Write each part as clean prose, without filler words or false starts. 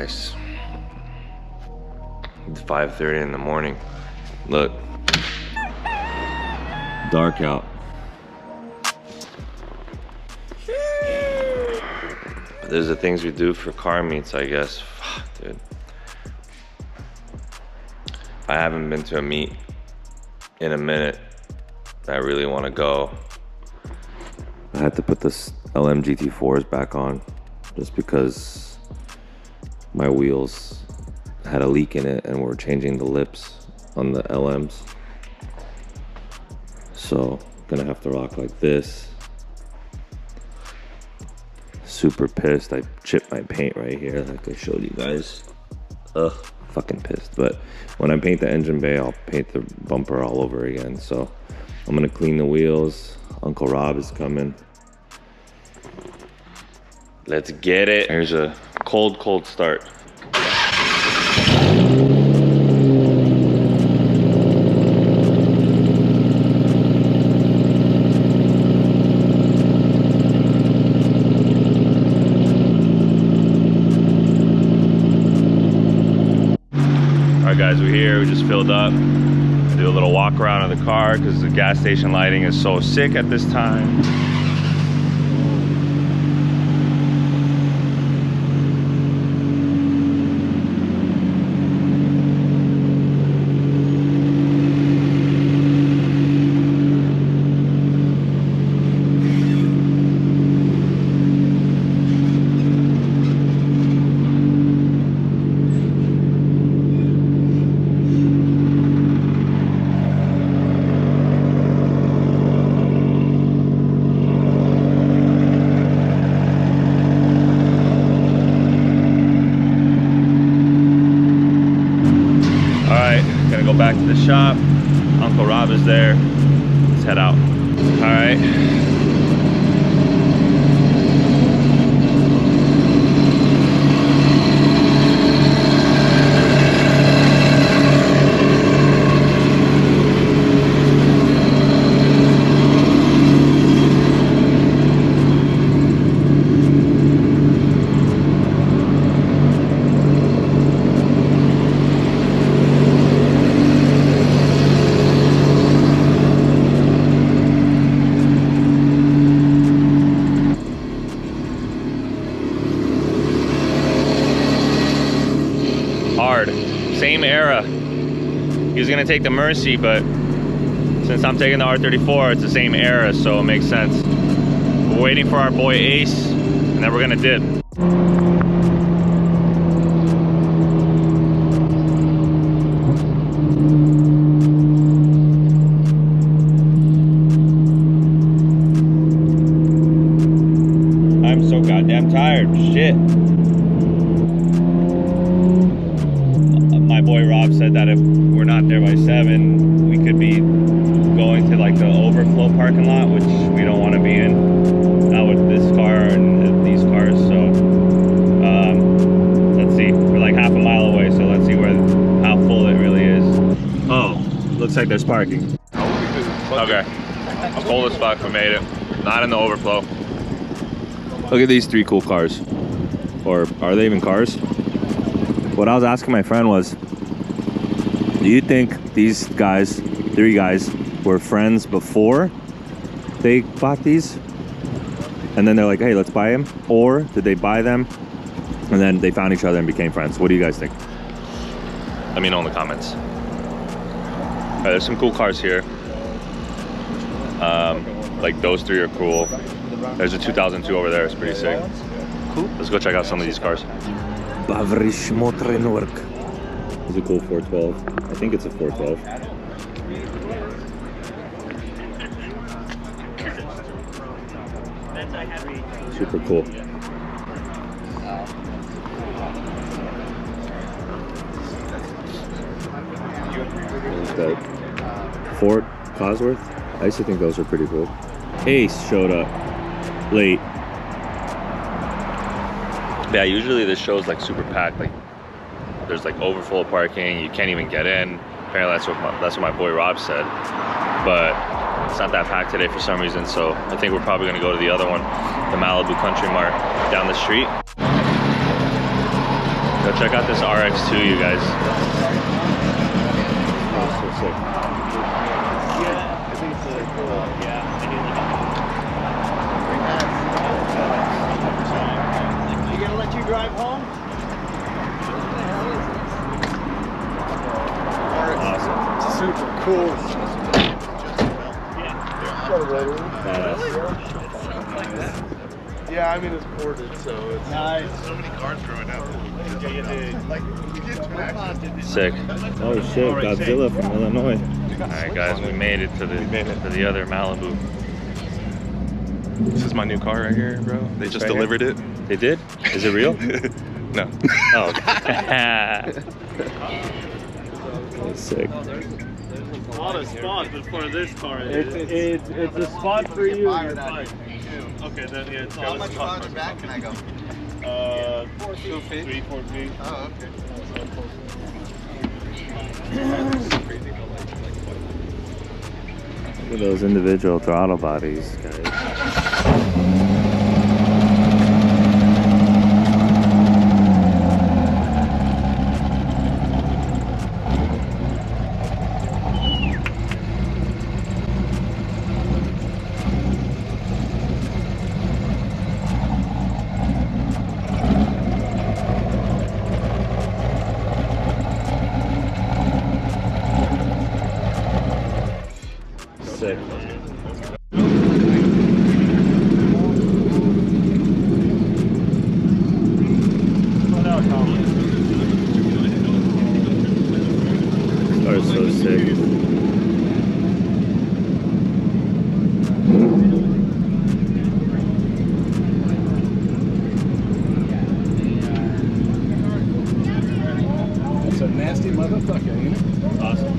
guys. It's 5:30 in the morning. Look. Dark out. There's the things we do for car meets, I guess. Fuck, dude. I haven't been to a meet in a minute. I really want to go. I had to put this LM GT4s back on just because my wheels had a leak in it and we're changing the lips on the LMs. So gonna have to rock like this. Super pissed. I chipped my paint right here like I showed you guys. Ugh, fucking pissed. But when I paint the engine bay, I'll paint the bumper all over again. So I'm gonna clean the wheels. Uncle Rob is coming. Let's get it. Here's a cold start. All right, guys, we're here. We just filled up. Do a little walk around of the car because the gas station lighting is so sick at this time. Go back to the shop. Uncle Rob is there. Let's head out. All right. Same era. He was gonna take the Mercy, but since I'm taking the R34, it's the same era, so it makes sense. We're waiting for our boy Ace, and then we're gonna dip. I'm so goddamn tired, shit. My boy Rob said that if we're not there by 7, we could be going to like the overflow parking lot, which we don't want to be in, not with this car and these cars. So let's see, we're like half a mile away, so let's see how full it really is. Oh, looks like there's parking. Okay, full as fuck, we made it. Not in the overflow. Look at these 3 cool cars. Or are they even cars? What I was asking my friend was, do you think these guys, 3 guys, were friends before they bought these? And then they're like, hey, let's buy them? Or did they buy them and then they found each other and became friends? What do you guys think? Let me know in the comments. All right, there's some cool cars here. Like those 3 are cool. There's a 2002 over there, it's pretty sick. Cool. Let's go check out some of these cars. Bavarisch Motorenwerk. It's a cool 412. I think it's a 412. Super cool. That Ford Cosworth. I used to think those were pretty cool. Ace showed up late. Yeah, usually this show's like super packed. Like there's like overflow parking. You can't even get in. Apparently that's what my boy Rob said. But it's not that packed today for some reason. So I think we're probably gonna go to the other one, the Malibu Country Mart down the street. So check out this RX2, you guys. So sick. You gonna let you drive home? Awesome. Super cool. Yeah, I mean it's ported, so it's nice. So many cars growing up. Sick. Oh shit, Godzilla from Illinois. Alright guys, we made it to the other Malibu. This is my new car right here, bro. They just delivered it. They did? Is it real? No. Oh, okay. That's sick. A lot of spots, but for this car, it's a spot for you. You're fine. Okay, then yeah, it's all. How much farther back can I go? 4 feet. 3, 4 feet. Oh, okay. Look at those individual throttle bodies, guys. Sick. Car's so sick. That's a nasty motherfucker, ain't it? Awesome.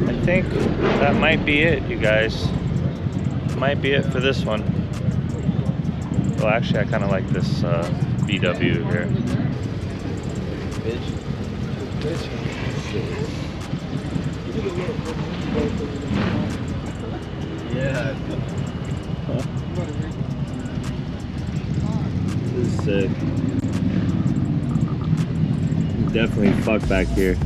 I think that might be it, you guys. Might be it for this one. Well, actually, I kind of like this VW here. Yeah. This is sick. Definitely fuck back here.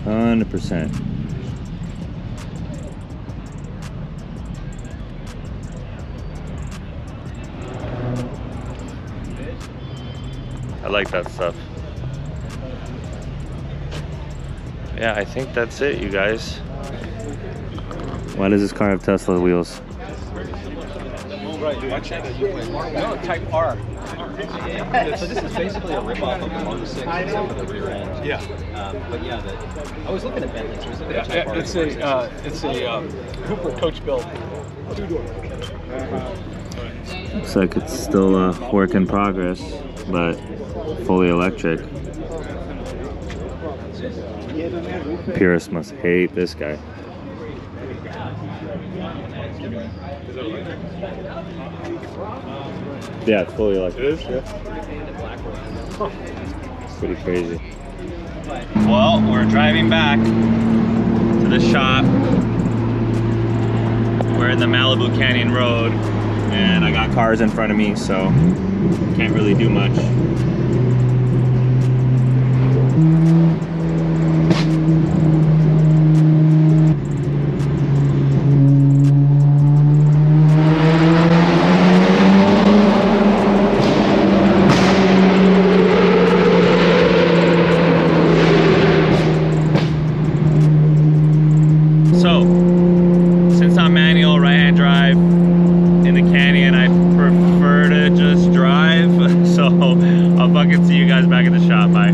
100%. I like that stuff. Yeah, I think that's it, you guys. Why does this car have Tesla wheels? Right, no, Type R. So this is basically a rip-off of the 1.6 except for the rear end. Yeah. But yeah, I was looking at Bentley. So I was looking at Type R. It's a Cooper coach build. Looks like it's still a work in progress, but fully electric. Purists must hate this guy. Yeah, it's fully electric. It is? Yeah. It's pretty crazy. Well, we're driving back to the shop. We're in the Malibu Canyon Road, and I got cars in front of me, so can't really do much. So, since I'm manual right-hand drive in the Canyon, I prefer to just drive. So, I'll fucking see you guys back at the shop. Bye.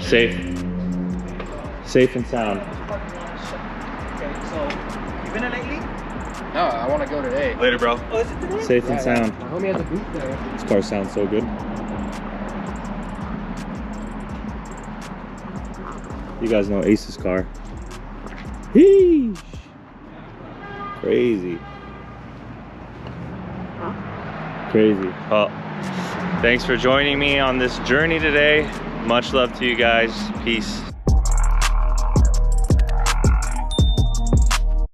Safe and sound. Okay, so you been in lately? No, I want to go today. Later, bro. Oh, is it today? Safe and sound. My homie has a booth there. This car sounds so good. You guys know Ace's car. Heesh. Crazy. Crazy. Well, thanks for joining me on this journey today. Much love to you guys. Peace.